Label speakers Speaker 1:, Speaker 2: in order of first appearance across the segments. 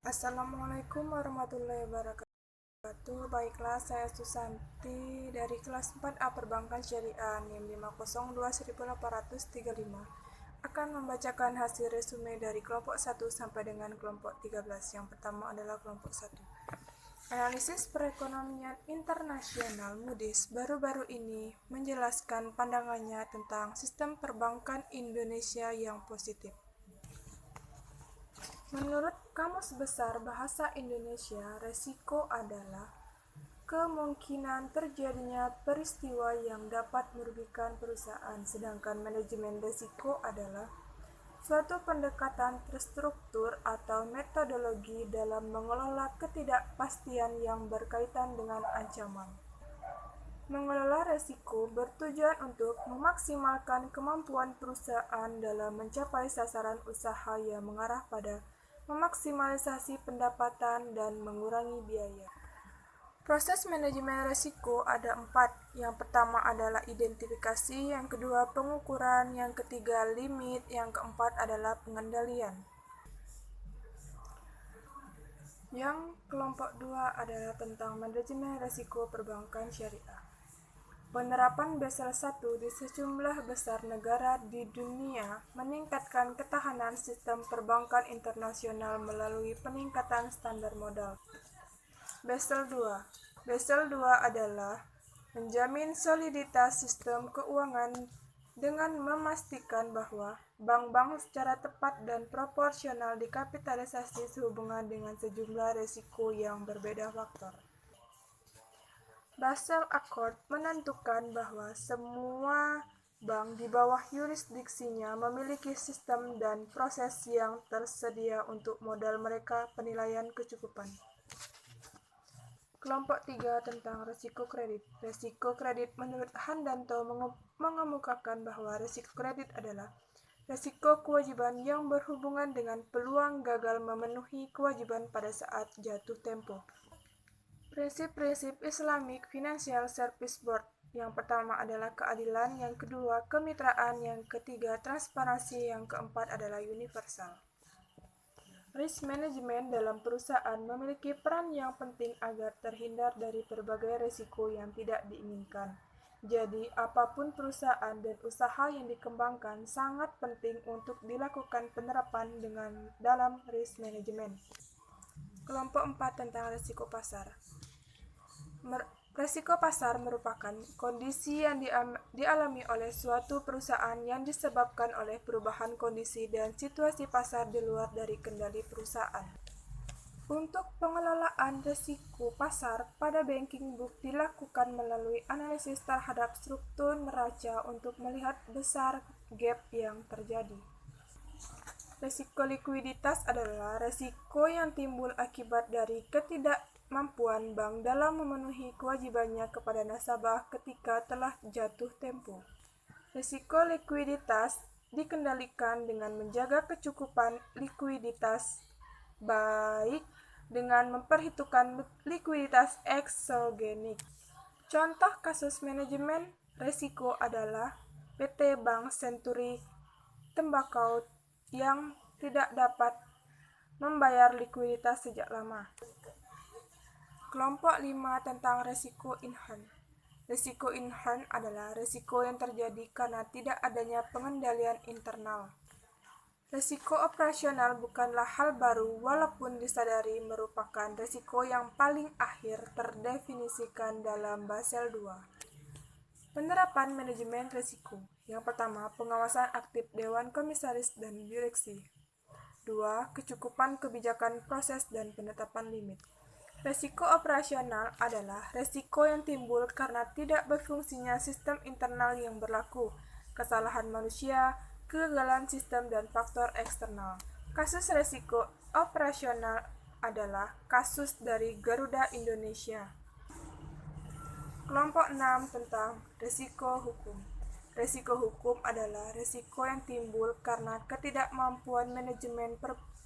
Speaker 1: Assalamualaikum warahmatullahi wabarakatuh. Baiklah, saya Susanti dari kelas 4A Perbankan Syariah NIM 5021835 akan membacakan hasil resume dari kelompok 1 sampai dengan kelompok 13. Yang pertama adalah kelompok 1. Analisis perekonomian internasional Moody's baru-baru ini menjelaskan pandangannya tentang sistem perbankan Indonesia yang positif. Menurut Kamus Besar Bahasa Indonesia, resiko adalah kemungkinan terjadinya peristiwa yang dapat merugikan perusahaan, sedangkan manajemen resiko adalah suatu pendekatan terstruktur atau metodologi dalam mengelola ketidakpastian yang berkaitan dengan ancaman. Mengelola resiko bertujuan untuk memaksimalkan kemampuan perusahaan dalam mencapai sasaran usaha yang mengarah pada memaksimalisasi pendapatan dan mengurangi biaya. Proses manajemen risiko ada 4. Yang pertama adalah identifikasi, yang kedua pengukuran, yang ketiga limit, yang keempat adalah pengendalian. Yang kelompok 2 adalah tentang manajemen risiko perbankan syariah. Penerapan Basel I di sejumlah besar negara di dunia meningkatkan ketahanan sistem perbankan internasional melalui peningkatan standar modal. Basel II adalah menjamin soliditas sistem keuangan dengan memastikan bahwa bank-bank secara tepat dan proporsional dikapitalisasi sehubungan dengan sejumlah risiko yang berbeda faktor. Basel Accord menentukan bahwa semua bank di bawah yurisdiksinya memiliki sistem dan proses yang tersedia untuk modal mereka penilaian kecukupan. Kelompok 3 tentang risiko kredit. Risiko kredit menurut Handanto mengemukakan bahwa risiko kredit adalah risiko kewajiban yang berhubungan dengan peluang gagal memenuhi kewajiban pada saat jatuh tempo. Prinsip-prinsip Islamic Financial Service Board. Yang pertama adalah keadilan, yang kedua kemitraan, yang ketiga transparansi, yang keempat adalah universal. Risk management dalam perusahaan memiliki peran yang penting agar terhindar dari berbagai risiko yang tidak diinginkan. Jadi, apapun perusahaan dan usaha yang dikembangkan sangat penting untuk dilakukan penerapan dalam risk management. Kelompok 4 tentang risiko pasar. Risiko pasar merupakan kondisi yang dialami oleh suatu perusahaan yang disebabkan oleh perubahan kondisi dan situasi pasar di luar dari kendali perusahaan. Untuk pengelolaan risiko pasar pada banking book dilakukan melalui analisis terhadap struktur neraca untuk melihat besar gap yang terjadi. Risiko likuiditas adalah risiko yang timbul akibat dari ketidakmampuan bank dalam memenuhi kewajibannya kepada nasabah ketika telah jatuh tempo. Risiko likuiditas dikendalikan dengan menjaga kecukupan likuiditas, baik dengan memperhitungkan likuiditas eksogenik. Contoh kasus manajemen risiko adalah PT Bank Senturi Tembakau yang tidak dapat membayar likuiditas sejak lama. Kelompok 5 tentang risiko inherent. Risiko inherent adalah risiko yang terjadi karena tidak adanya pengendalian internal. Risiko operasional bukanlah hal baru walaupun disadari merupakan risiko yang paling akhir terdefinisikan dalam Basel II. Penerapan manajemen risiko. Yang pertama, pengawasan aktif Dewan Komisaris dan Direksi. 2. Kecukupan kebijakan proses dan penetapan limit. Risiko operasional adalah risiko yang timbul karena tidak berfungsinya sistem internal yang berlaku, kesalahan manusia, kegagalan sistem, dan faktor eksternal. Kasus risiko operasional adalah kasus dari Garuda Indonesia. Kelompok 6 tentang risiko hukum. Risiko hukum adalah risiko yang timbul karena ketidakmampuan manajemen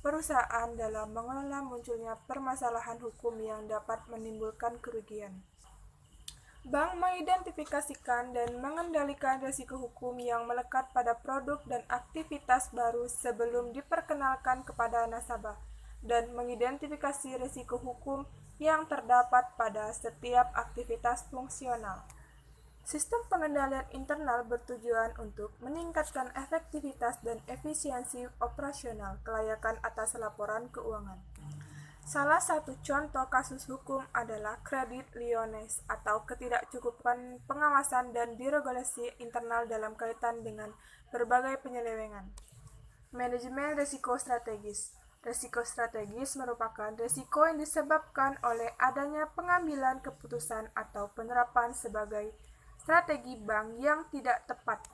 Speaker 1: perusahaan dalam mengelola munculnya permasalahan hukum yang dapat menimbulkan kerugian. Bank mengidentifikasikan dan mengendalikan risiko hukum yang melekat pada produk dan aktivitas baru sebelum diperkenalkan kepada nasabah. dan mengidentifikasi risiko hukum yang terdapat pada setiap aktivitas fungsional. Sistem pengendalian internal bertujuan untuk meningkatkan efektivitas dan efisiensi operasional kelayakan atas laporan keuangan. Salah satu contoh kasus hukum adalah kredit Lyoness atau ketidakcukupan pengawasan dan diregulasi internal dalam kaitan dengan berbagai penyelewengan. Manajemen risiko strategis. Risiko strategis merupakan risiko yang disebabkan oleh adanya pengambilan keputusan atau penerapan sebagai strategi bank yang tidak tepat.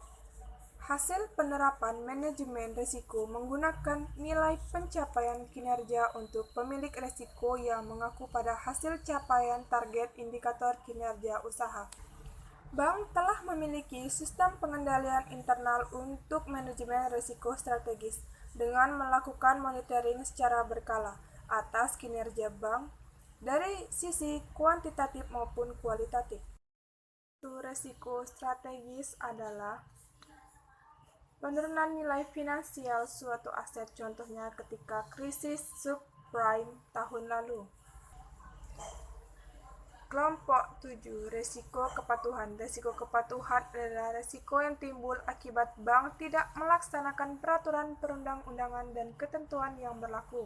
Speaker 1: Hasil penerapan manajemen risiko menggunakan nilai pencapaian kinerja untuk pemilik risiko yang mengaku pada hasil capaian target indikator kinerja usaha. Bank telah memiliki sistem pengendalian internal untuk manajemen risiko strategis dengan melakukan monitoring secara berkala atas kinerja bank dari sisi kuantitatif maupun kualitatif. Risiko strategis adalah penurunan nilai finansial suatu aset, contohnya ketika krisis subprime tahun lalu. Kelompok 7. Risiko kepatuhan. Risiko kepatuhan adalah risiko yang timbul akibat bank tidak melaksanakan peraturan perundang-undangan dan ketentuan yang berlaku.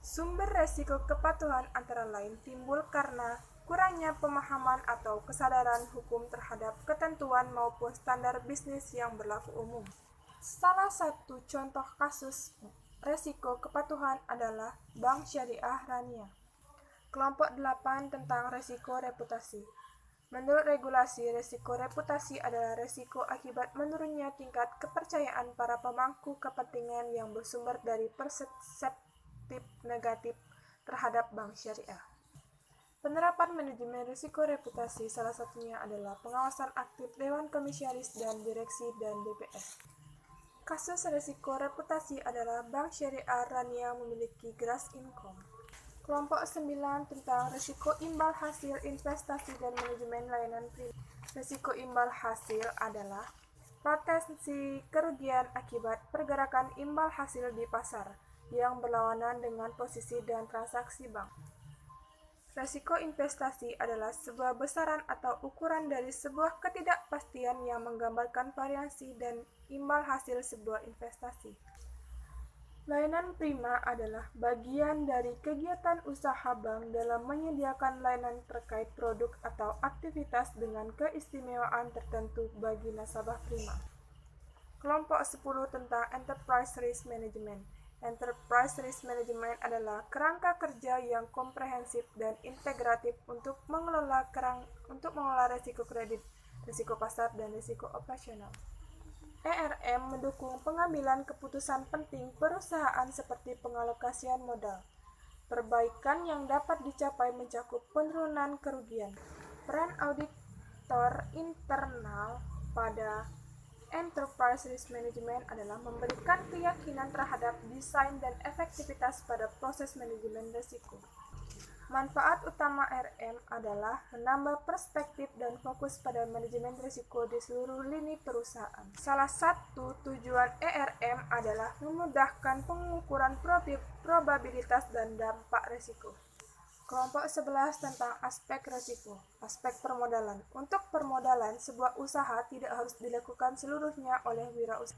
Speaker 1: Sumber risiko kepatuhan antara lain timbul karena kurangnya pemahaman atau kesadaran hukum terhadap ketentuan maupun standar bisnis yang berlaku umum. Salah satu contoh kasus risiko kepatuhan adalah Bank Syariah Rania. Kelompok 8 tentang risiko reputasi. Menurut regulasi, risiko reputasi adalah risiko akibat menurunnya tingkat kepercayaan para pemangku kepentingan yang bersumber dari persepsi negatif terhadap bank syariah. Penerapan manajemen risiko reputasi salah satunya adalah pengawasan aktif Dewan Komisaris dan Direksi dan BPS. Kasus risiko reputasi adalah Bank Syariah Rania memiliki gross income. Kelompok 9 tentang risiko imbal hasil investasi dan manajemen layanan primer. Risiko imbal hasil adalah potensi kerugian akibat pergerakan imbal hasil di pasar yang berlawanan dengan posisi dan transaksi bank. Risiko investasi adalah sebuah besaran atau ukuran dari sebuah ketidakpastian yang menggambarkan variasi dan imbal hasil sebuah investasi. Layanan prima adalah bagian dari kegiatan usaha bank dalam menyediakan layanan terkait produk atau aktivitas dengan keistimewaan tertentu bagi nasabah prima. Kelompok 10 tentang Enterprise Risk Management. Enterprise Risk Management adalah kerangka kerja yang komprehensif dan integratif untuk mengelola risiko kredit, risiko pasar, dan risiko operasional. ERM mendukung pengambilan keputusan penting perusahaan seperti pengalokasian modal. Perbaikan yang dapat dicapai mencakup penurunan kerugian. Peran auditor internal pada Enterprise Risk Management adalah memberikan keyakinan terhadap desain dan efektivitas pada proses manajemen risiko. Manfaat utama RM adalah menambah perspektif dan fokus pada manajemen risiko di seluruh lini perusahaan. Salah satu tujuan ERM adalah memudahkan pengukuran probabilitas dan dampak risiko. Kelompok 11 tentang aspek risiko. Aspek permodalan. Untuk permodalan, sebuah usaha tidak harus dilakukan seluruhnya oleh wirausaha.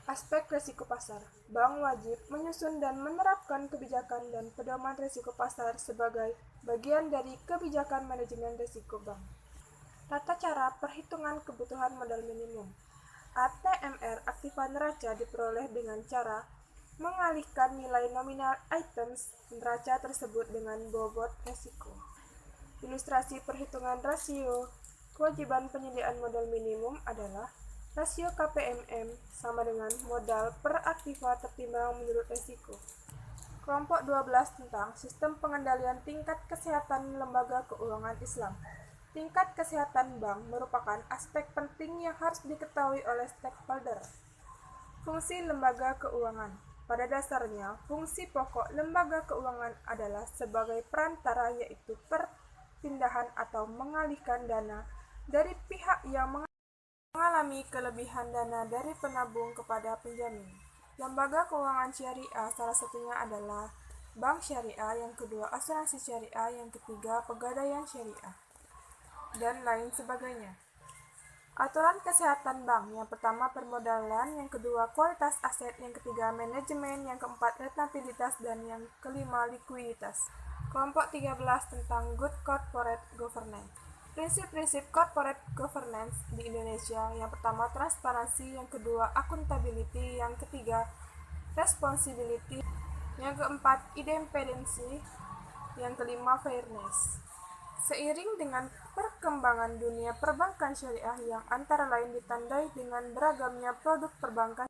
Speaker 1: Aspek risiko pasar. Bank wajib menyusun dan menerapkan kebijakan dan pedoman risiko pasar sebagai bagian dari kebijakan manajemen risiko bank. Tata cara perhitungan kebutuhan modal minimum. ATMR aktiva neraca diperoleh dengan cara mengalihkan nilai nominal items neraca tersebut dengan bobot risiko. Ilustrasi perhitungan rasio kewajiban penyediaan modal minimum adalah rasio KPMM sama dengan modal per aktiva tertimbang menurut risiko. Kelompok 12 tentang sistem pengendalian tingkat kesehatan lembaga keuangan Islam. Tingkat kesehatan bank merupakan aspek penting yang harus diketahui oleh stakeholder. Fungsi lembaga keuangan. Pada dasarnya, fungsi pokok lembaga keuangan adalah sebagai perantara, yaitu perpindahan atau mengalihkan dana dari pihak yang mengalami mengalami kelebihan dana dari penabung kepada penjamin. Lembaga keuangan syariah salah satunya adalah bank syariah, yang kedua asuransi syariah, yang ketiga pegadaian syariah, dan lain sebagainya. Aturan kesehatan bank, yang pertama permodalan, yang kedua kualitas aset, yang ketiga manajemen, yang keempat rentabilitas, dan yang kelima likuiditas. Kelompok 13 tentang Good Corporate Governance. Prinsip-prinsip corporate governance di Indonesia, yang pertama transparansi, yang kedua accountability, yang ketiga responsibility, yang keempat independensi, yang kelima fairness. Seiring dengan perkembangan dunia perbankan syariah yang antara lain ditandai dengan beragamnya produk perbankan